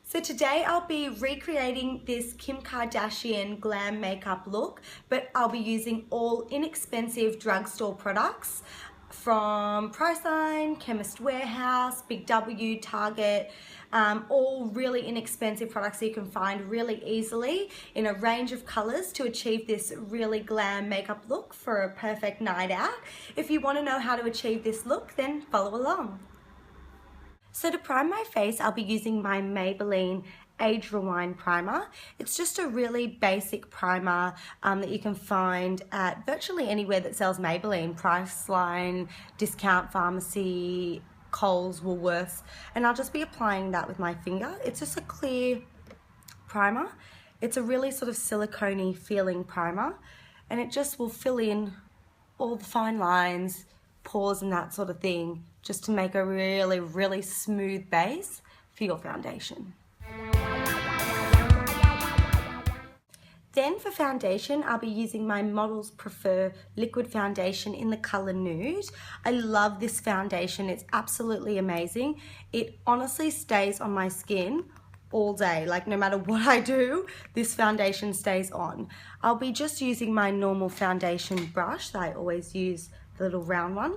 So today I'll be recreating this Kim Kardashian glam makeup look, but I'll be using all inexpensive drugstore products from Priceline, Chemist Warehouse, Big W, Target, all really inexpensive products that you can find really easily in a range of colors to achieve this really glam makeup look for a perfect night out. If you want to know how to achieve this look, then follow along. So to prime my face, I'll be using my Maybelline Age Rewind Primer. It's just a really basic primer that you can find at virtually anywhere that sells Maybelline, Priceline, Discount Pharmacy, Coles, Woolworths, and I'll just be applying that with my finger. It's just a clear primer. It's a really sort of silicone-y feeling primer, and it just will fill in all the fine lines, pores and that sort of thing, just to make a really smooth base for your foundation. Then for foundation, I'll be using my Models Prefer liquid foundation in the colour Nude. I love this foundation, it's absolutely amazing. It honestly stays on my skin all day, like no matter what I do, this foundation stays on. I'll be just using my normal foundation brush that I always use, the little round one.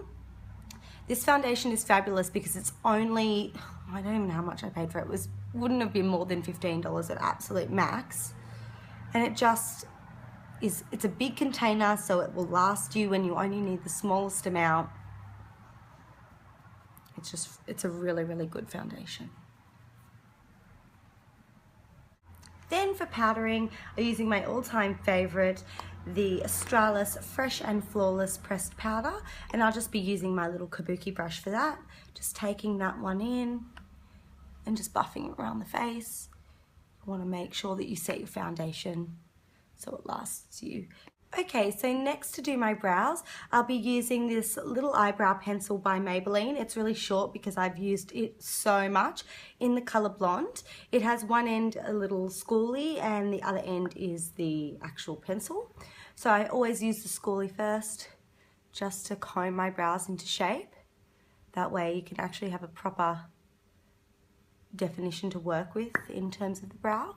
This foundation is fabulous because it's only, I don't even know how much I paid for it. Wouldn't have been more than $15 at absolute max. And it just is, it's a big container, so it will last you when you only need the smallest amount. It's a really good foundation. Then for powdering, I'm using my all-time favorite, the Australis Fresh and Flawless Pressed Powder, and I'll just be using my little kabuki brush for that. Just taking that one in and just buffing it around the face. You want to make sure that you set your foundation so it lasts you. Okay, so next to do my brows, I'll be using this little eyebrow pencil by Maybelline. It's really short because I've used it so much in the colour Blonde. It has one end a little schooly and the other end is the actual pencil. So I always use the schooly first just to comb my brows into shape. That way you can actually have a proper definition to work with in terms of the brow.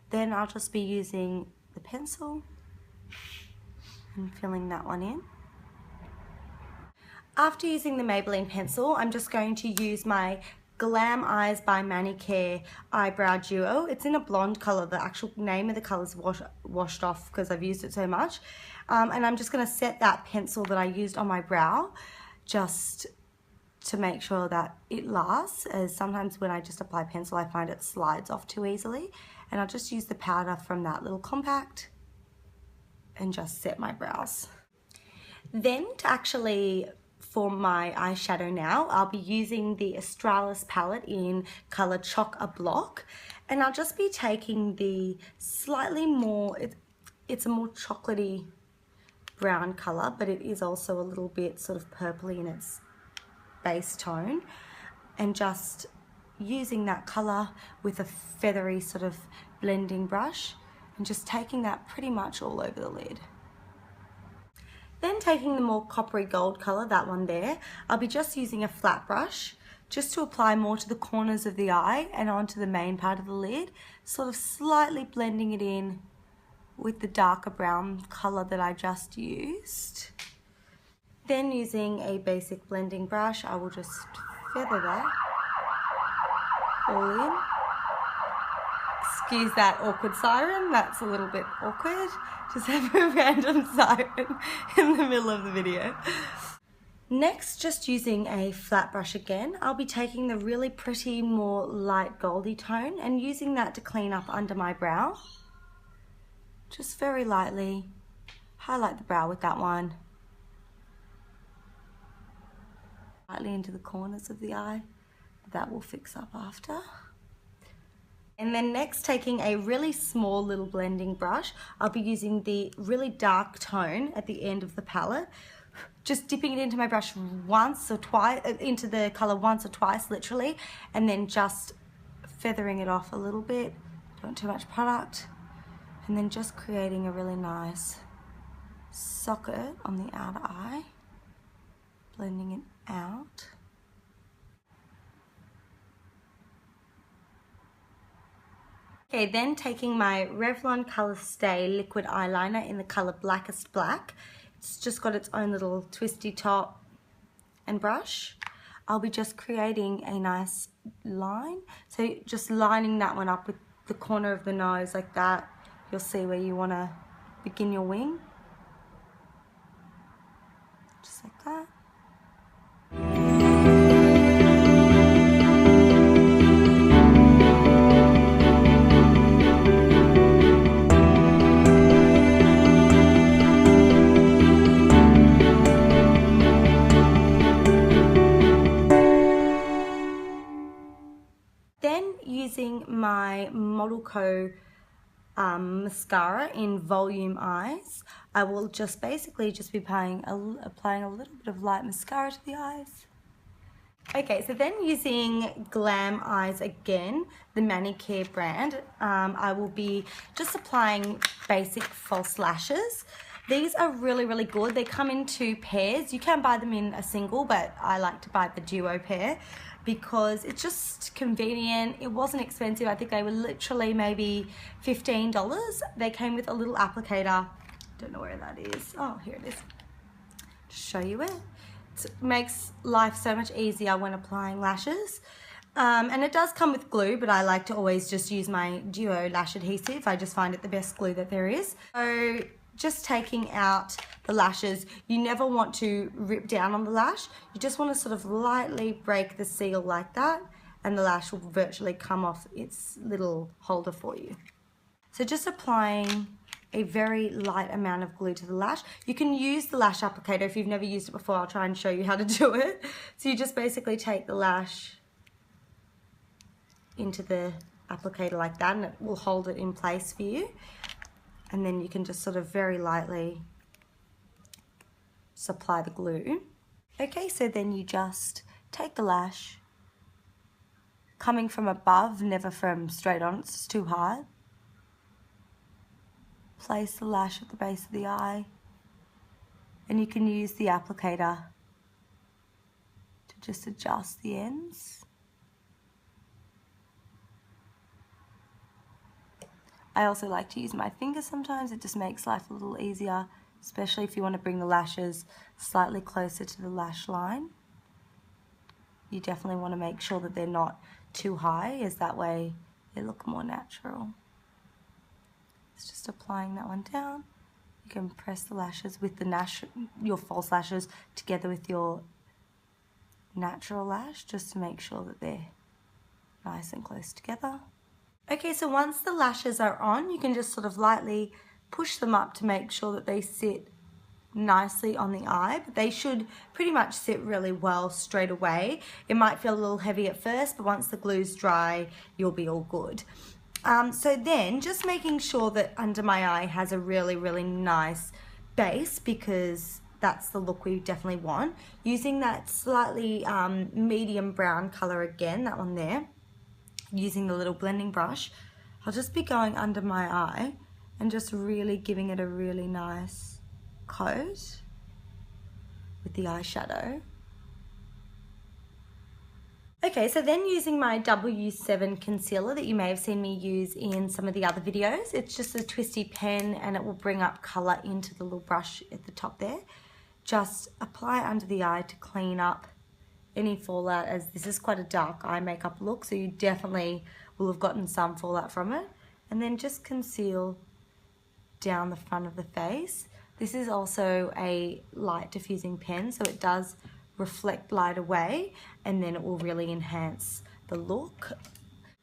Then I'll just be using the pencil and filling that one in. After using the Maybelline pencil, I'm just going to use my GlamEyes by Manicare eyebrow duo. It's in a blonde colour. The actual name of the colour is washed off because I've used it so much. And I'm just going to set that pencil that I used on my brow just to make sure that it lasts, as sometimes when I just apply pencil I find it slides off too easily. And I'll just use the powder from that little compact and just set my brows. Then to actually form my eyeshadow now, I'll be using the Australis palette in colour Choc-A-Block, and I'll just be taking the slightly more, it's a more chocolatey brown colour, but it is also a little bit sort of purpley in its base tone, and just using that colour with a feathery sort of blending brush and just taking that pretty much all over the lid. Then taking the more coppery gold colour, that one there, I'll be just using a flat brush just to apply more to the corners of the eye and onto the main part of the lid, sort of slightly blending it in with the darker brown colour that I just used. Then using a basic blending brush, I will just feather that all in. Excuse that awkward siren, that's a little bit awkward. Just have a random siren in the middle of the video. Next, just using a flat brush again, I'll be taking the really pretty, more light goldy tone and using that to clean up under my brow. Just very lightly highlight the brow with that one. Lightly into the corners of the eye. That will fix up after. And then next, taking a really small little blending brush, I'll be using the really dark tone at the end of the palette, just dipping it into my brush once or twice, into the colour once or twice literally, and then just feathering it off a little bit, don't too much product, and then just creating a really nice socket on the outer eye, blending it out. Okay, then taking my Revlon Colour Stay liquid eyeliner in the colour Blackest Black. It's just got its own little twisty top and brush. I'll be just creating a nice line. So just lining that one up with the corner of the nose like that. You'll see where you want to begin your wing. Just like that. Then using my Model Co mascara in Volumeyes, I will just basically just be applying a little bit of light mascara to the eyes. Okay, so then using GlamEyes again, the Manicare brand, I will be just applying basic false lashes. These are really, really good. They come in 2 pairs. You can buy them in a single, but I like to buy the duo pair because it's just convenient. It wasn't expensive. I think they were literally maybe $15. They came with a little applicator. Don't know where that is. Oh, here it is. Just show you it. It makes life so much easier when applying lashes. And it does come with glue, but I like to always just use my duo lash adhesive. I just find it the best glue that there is. So just taking out the lashes, you never want to rip down on the lash. You just want to sort of lightly break the seal like that, and the lash will virtually come off its little holder for you. So just applying a very light amount of glue to the lash. You can use the lash applicator if you've never used it before. I'll try and show you how to do it. So you just basically take the lash into the applicator like that, and it will hold it in place for you. And then you can just sort of very lightly apply the glue. Okay, so then you just take the lash, coming from above, never from straight on, it's too high. Place the lash at the base of the eye, and you can use the applicator to just adjust the ends. I also like to use my finger sometimes. It just makes life a little easier, especially if you want to bring the lashes slightly closer to the lash line. You definitely want to make sure that they're not too high, as that way they look more natural. It's just applying that one down. You can press the lashes with your false lashes together with your natural lash, just to make sure that they're nice and close together. Okay, so once the lashes are on, you can just sort of lightly push them up to make sure that they sit nicely on the eye, but they should pretty much sit really well straight away. It might feel a little heavy at first, but once the glue's dry, you'll be all good. So then just making sure that under my eye has a really, really nice base, because that's the look we definitely want. Using that slightly medium brown color again, that one there, using the little blending brush, I'll just be going under my eye and just really giving it a really nice coat with the eyeshadow. Okay, so then using my W7 concealer that you may have seen me use in some of the other videos. It's just a twisty pen and it will bring up colour into the little brush at the top there. Just apply under the eye to clean up any fallout, as this is quite a dark eye makeup look, so you definitely will have gotten some fallout from it. And then just conceal down the front of the face. This is also a light diffusing pen, so it does reflect light away, and then it will really enhance the look.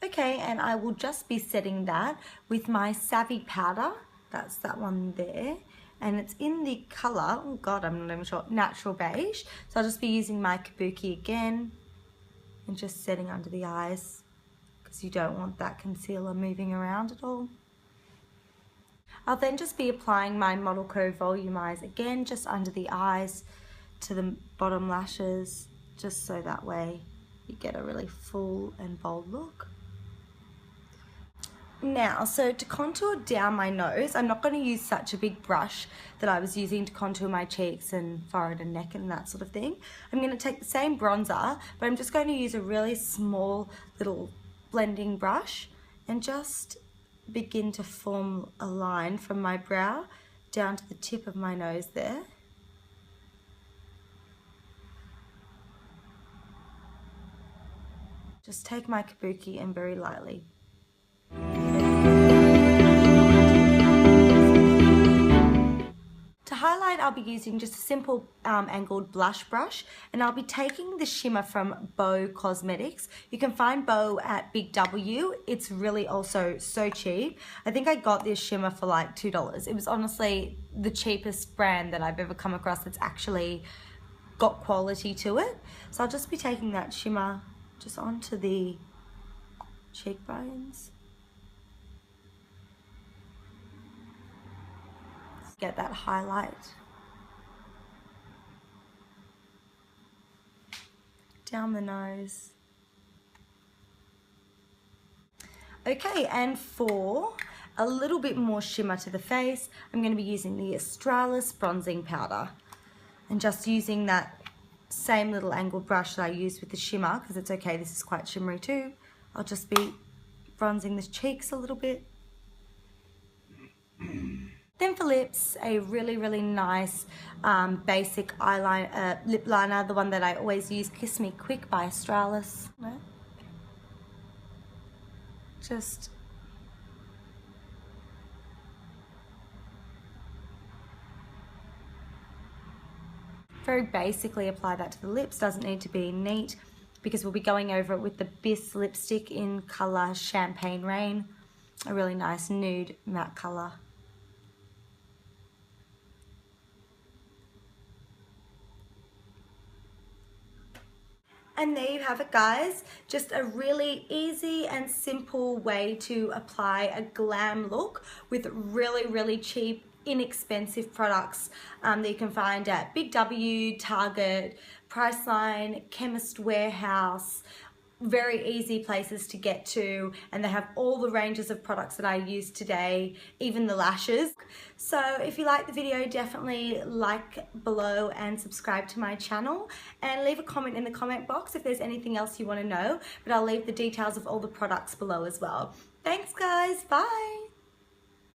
Okay, and I will just be setting that with my Savvy powder. That's that one there. And it's in the colour, oh god, I'm not even sure, Natural Beige. So I'll just be using my Kabuki again and just setting under the eyes, because you don't want that concealer moving around at all. I'll then just be applying my Model Co Volumeyes again, just under the eyes to the bottom lashes, just so that way you get a really full and bold look. Now, so to contour down my nose, I'm not going to use such a big brush that I was using to contour my cheeks and forehead and neck and that sort of thing. I'm going to take the same bronzer, but I'm just going to use a really small little blending brush and just begin to form a line from my brow down to the tip of my nose there. Just take my kabuki and very lightly. To highlight, I'll be using just a simple angled blush brush, and I'll be taking the shimmer from Boe Cosmetics. You can find Boe at Big W. It's really also so cheap. I think I got this shimmer for like $2. It was honestly the cheapest brand that I've ever come across that's actually got quality to it. So I'll just be taking that shimmer just onto the cheekbones. Get that highlight down the nose. Okay, and for a little bit more shimmer to the face, I'm going to be using the Australis bronzing powder, and just using that same little angled brush that I used with the shimmer, because it's okay, this is quite shimmery too. I'll just be bronzing the cheeks a little bit. Then for lips, a really nice basic eyeliner, lip liner, the one that I always use, Kiss Me Quick by Australis. Just very basically apply that to the lips. Doesn't need to be neat because we'll be going over it with the Biss lipstick in colour Champagne Rain, a really nice nude matte colour. And there you have it, guys. Just a really easy and simple way to apply a glam look with really cheap, inexpensive products that you can find at Big W, Target, Priceline, Chemist Warehouse. Very easy places to get to, and they have all the ranges of products that I use today, even the lashes. So if you like the video, definitely like below and subscribe to my channel, and leave a comment in the comment box if there's anything else you want to know, but I'll leave the details of all the products below as well. Thanks guys, bye!